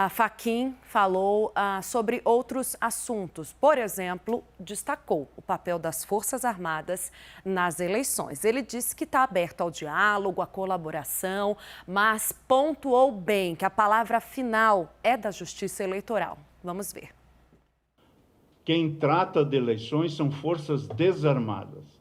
A Fachin falou sobre outros assuntos. Por exemplo, destacou o papel das Forças Armadas nas eleições. Ele disse que está aberto ao diálogo, à colaboração, mas pontuou bem que a palavra final é da Justiça Eleitoral. Vamos ver. Quem trata de eleições são forças desarmadas.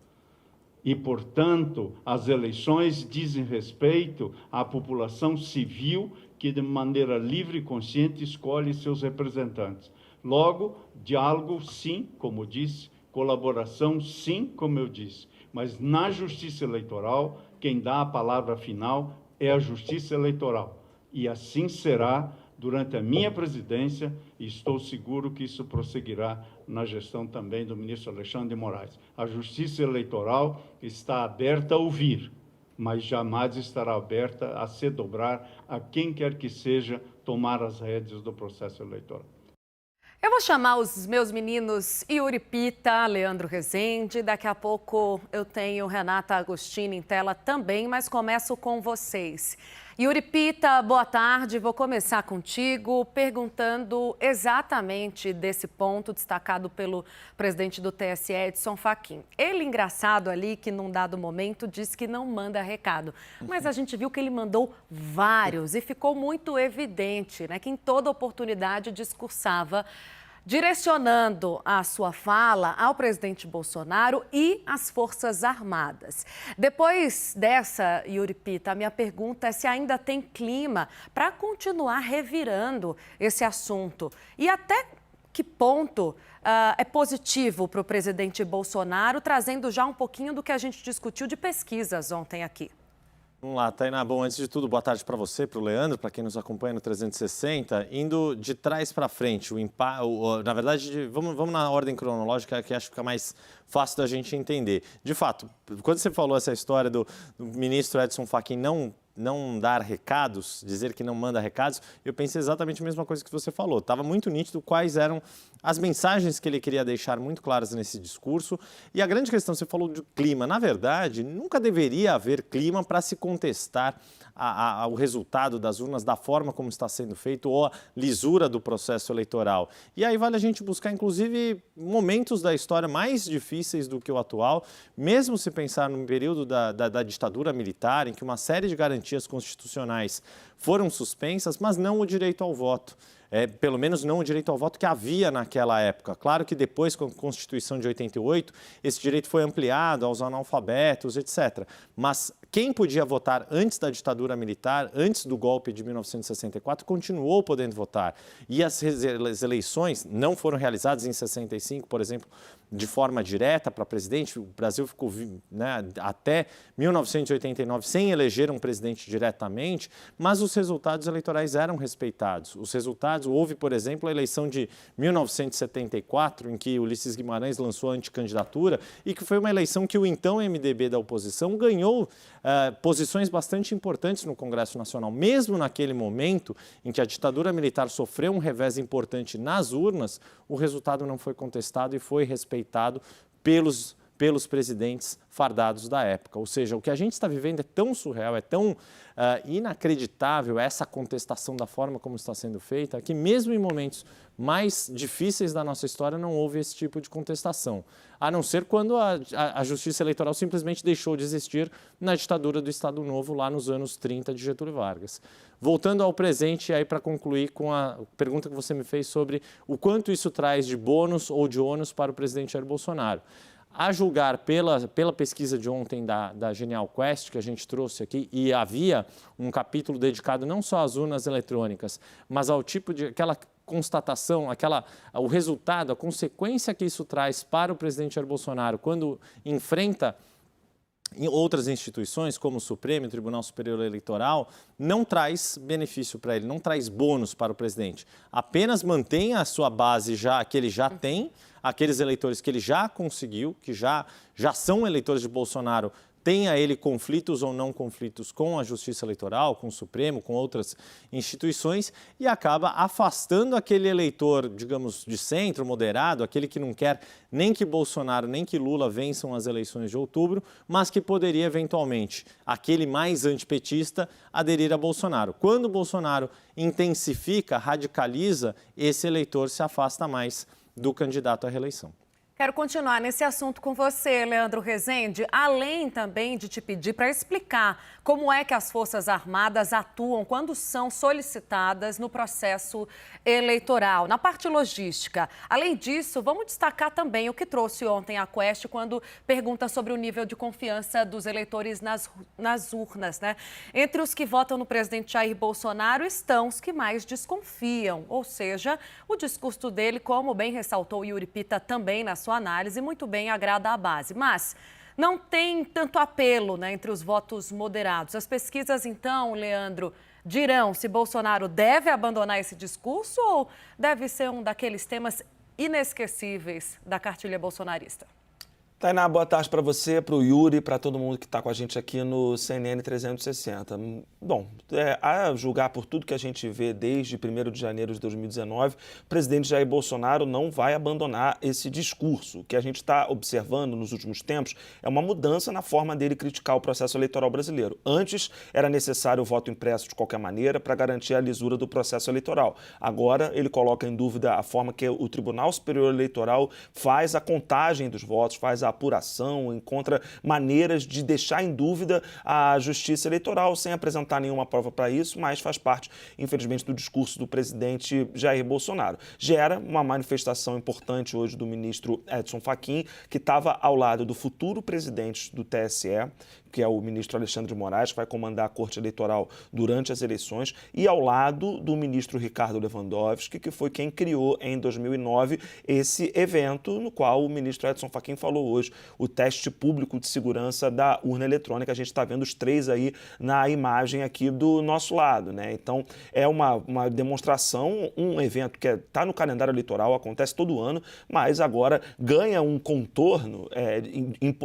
E, portanto, as eleições dizem respeito à população civil que, de maneira livre e consciente, escolhe seus representantes. Logo, diálogo, sim, como disse, colaboração, sim, como eu disse. Mas, na Justiça Eleitoral, quem dá a palavra final é a Justiça Eleitoral. E assim será durante a minha presidência, e estou seguro que isso prosseguirá na gestão também do ministro Alexandre de Moraes. A Justiça Eleitoral está aberta a ouvir, mas jamais estará aberta a se dobrar a quem quer que seja tomar as rédeas do processo eleitoral. Eu vou chamar os meus meninos Yuri Pita, Leandro Rezende. Daqui a pouco eu tenho Renata Agostini em tela também, mas começo com vocês. Yuri Pita, boa tarde. Vou começar contigo perguntando exatamente desse ponto destacado pelo presidente do TSE, Edson Fachin. Ele, engraçado ali, que num dado momento disse que não manda recado, mas a gente viu que ele mandou vários e ficou muito evidente, né, que em toda oportunidade discursava direcionando a sua fala ao presidente Bolsonaro e às Forças Armadas. Depois dessa, Yuri Pita, a minha pergunta é se ainda tem clima para continuar revirando esse assunto e até que ponto é positivo para o presidente Bolsonaro, trazendo já um pouquinho do que a gente discutiu de pesquisas ontem aqui. Vamos lá, Tainá. Bom, antes de tudo, boa tarde para você, para o Leandro, para quem nos acompanha no 360. Indo de trás para frente, na verdade, vamos na ordem cronológica, que acho que fica mais fácil da gente entender. De fato, quando você falou essa história do ministro Edson Fachin não dar recados, dizer que não manda recados, eu pensei exatamente a mesma coisa que você falou. Estava muito nítido quais eram as mensagens que ele queria deixar muito claras nesse discurso. E a grande questão, você falou de clima. Na verdade, nunca deveria haver clima para se contestar o resultado das urnas da forma como está sendo feito ou a lisura do processo eleitoral. E aí vale a gente buscar, inclusive, momentos da história mais difíceis do que o atual, mesmo se pensar no período da ditadura militar, em que uma série de garantias constitucionais foram suspensas, mas não o direito ao voto. Pelo menos não o direito ao voto que havia naquela época. Claro que depois, com a Constituição de 88, esse direito foi ampliado aos analfabetos, etc. Mas quem podia votar antes da ditadura militar, antes do golpe de 1964, continuou podendo votar. E as eleições não foram realizadas em 65, por exemplo, de forma direta para presidente. O Brasil ficou, né, até 1989 sem eleger um presidente diretamente, mas os resultados eleitorais eram respeitados. Os resultados, houve, por exemplo, a eleição de 1974, em que Ulisses Guimarães lançou a anticandidatura, e que foi uma eleição que o então MDB da oposição ganhou posições bastante importantes no Congresso Nacional. Mesmo naquele momento em que a ditadura militar sofreu um revés importante nas urnas, o resultado não foi contestado e foi respeitado pelos presidentes fardados da época. Ou seja, o que a gente está vivendo é tão surreal, é tão inacreditável essa contestação da forma como está sendo feita, que mesmo em momentos mais difíceis da nossa história não houve esse tipo de contestação. A não ser quando a Justiça Eleitoral simplesmente deixou de existir na ditadura do Estado Novo, lá nos anos 30 de Getúlio Vargas. Voltando ao presente, aí para concluir com a pergunta que você me fez sobre o quanto isso traz de bônus ou de ônus para o presidente Jair Bolsonaro. A julgar pela pesquisa de ontem da Genial Quest, que a gente trouxe aqui, e havia um capítulo dedicado não só às urnas eletrônicas, mas ao tipo de aquela constatação, o resultado, a consequência que isso traz para o presidente Jair Bolsonaro quando enfrenta em outras instituições, como o Supremo e o Tribunal Superior Eleitoral, não traz benefício para ele, não traz bônus para o presidente. Apenas mantém a sua base que ele já tem, aqueles eleitores que ele já conseguiu, que já são eleitores de Bolsonaro, tenha ele conflitos ou não conflitos com a Justiça Eleitoral, com o Supremo, com outras instituições, e acaba afastando aquele eleitor, digamos, de centro, moderado, aquele que não quer nem que Bolsonaro nem que Lula vençam as eleições de outubro, mas que poderia eventualmente, aquele mais antipetista, aderir a Bolsonaro. Quando Bolsonaro intensifica, radicaliza, esse eleitor se afasta mais do candidato à reeleição. Quero continuar nesse assunto com você, Leandro Rezende, além também de te pedir para explicar como é que as Forças Armadas atuam quando são solicitadas no processo eleitoral, na parte logística. Além disso, vamos destacar também o que trouxe ontem a Quest quando pergunta sobre o nível de confiança dos eleitores nas urnas, né? Entre os que votam no presidente Jair Bolsonaro estão os que mais desconfiam, ou seja, o discurso dele, como bem ressaltou Yuri Pita também na sua análise, muito bem agrada à base, mas não tem tanto apelo, né, entre os votos moderados. As pesquisas, então, Leandro, dirão se Bolsonaro deve abandonar esse discurso ou deve ser um daqueles temas inesquecíveis da cartilha bolsonarista? Tainá, boa tarde para você, para o Yuri, para todo mundo que está com a gente aqui no CNN 360. Bom, a julgar por tudo que a gente vê desde 1º de janeiro de 2019, o presidente Jair Bolsonaro não vai abandonar esse discurso. O que a gente está observando nos últimos tempos é uma mudança na forma dele criticar o processo eleitoral brasileiro. Antes, era necessário o voto impresso de qualquer maneira para garantir a lisura do processo eleitoral. Agora, ele coloca em dúvida a forma que o Tribunal Superior Eleitoral faz a contagem dos votos, faz a apuração, encontra maneiras de deixar em dúvida a justiça eleitoral sem apresentar nenhuma prova para isso, mas faz parte, infelizmente, do discurso do presidente Jair Bolsonaro. Gera uma manifestação importante hoje do ministro Edson Fachin, que estava ao lado do futuro presidente do TSE, que é o ministro Alexandre de Moraes, que vai comandar a Corte Eleitoral durante as eleições, e ao lado do ministro Ricardo Lewandowski, que foi quem criou em 2009 esse evento, no qual o ministro Edson Fachin falou hoje, o teste público de segurança da urna eletrônica. A gente está vendo os três aí na imagem aqui do nosso lado, né? Então, é uma demonstração, um evento que está no calendário eleitoral, acontece todo ano, mas agora ganha um contorno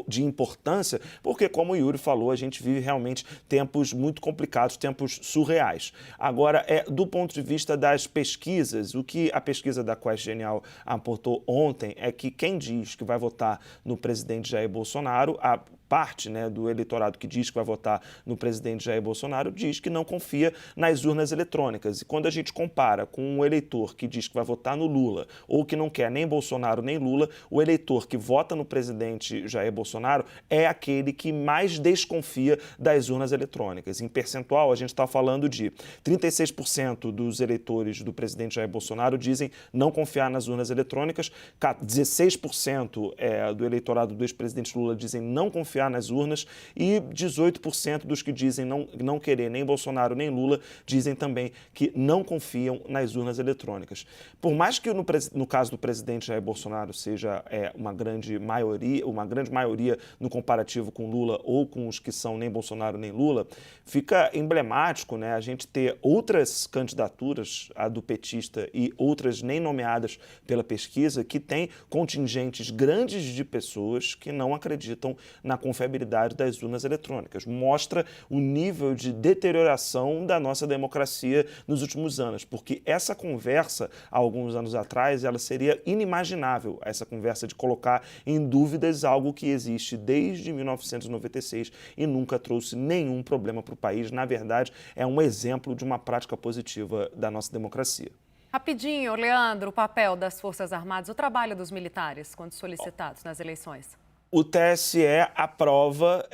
de importância, porque, como o Yuri falou, a gente vive realmente tempos muito complicados, tempos surreais. Agora, do ponto de vista das pesquisas, o que a pesquisa da Quest Genial apontou ontem é que quem diz que vai votar no presidente Jair Bolsonaro, a parte, né, do eleitorado que diz que vai votar no presidente Jair Bolsonaro diz que não confia nas urnas eletrônicas. E quando a gente compara com um eleitor que diz que vai votar no Lula ou que não quer nem Bolsonaro nem Lula, o eleitor que vota no presidente Jair Bolsonaro é aquele que mais desconfia das urnas eletrônicas. Em percentual, a gente está falando de 36% dos eleitores do presidente Jair Bolsonaro dizem não confiar nas urnas eletrônicas, 16% do eleitorado do ex-presidente Lula dizem não confiar nas urnas e 18% dos que dizem não querer nem Bolsonaro nem Lula dizem também que não confiam nas urnas eletrônicas. Por mais que no caso do presidente Jair Bolsonaro seja uma grande maioria no comparativo com Lula ou com os que são nem Bolsonaro nem Lula, fica emblemático, né, a gente ter outras candidaturas, a do petista e outras nem nomeadas pela pesquisa, que tem contingentes grandes de pessoas que não acreditam na confiabilidade das urnas eletrônicas. Mostra o nível de deterioração da nossa democracia nos últimos anos, porque essa conversa, há alguns anos atrás, ela seria inimaginável, essa conversa de colocar em dúvidas algo que existe desde 1996 e nunca trouxe nenhum problema para o país. Na verdade, é um exemplo de uma prática positiva da nossa democracia. Rapidinho, Leandro, o papel das Forças Armadas, o trabalho dos militares quando solicitados nas eleições. O TSE aprova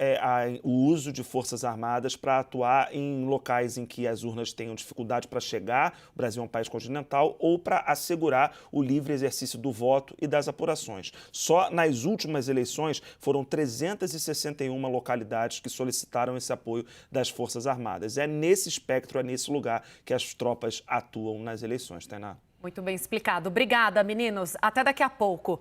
o uso de forças armadas para atuar em locais em que as urnas tenham dificuldade para chegar, o Brasil é um país continental, ou para assegurar o livre exercício do voto e das apurações. Só nas últimas eleições foram 361 localidades que solicitaram esse apoio das Forças Armadas. É nesse espectro, é nesse lugar que as tropas atuam nas eleições, Tainá. Muito bem explicado. Obrigada, meninos. Até daqui a pouco.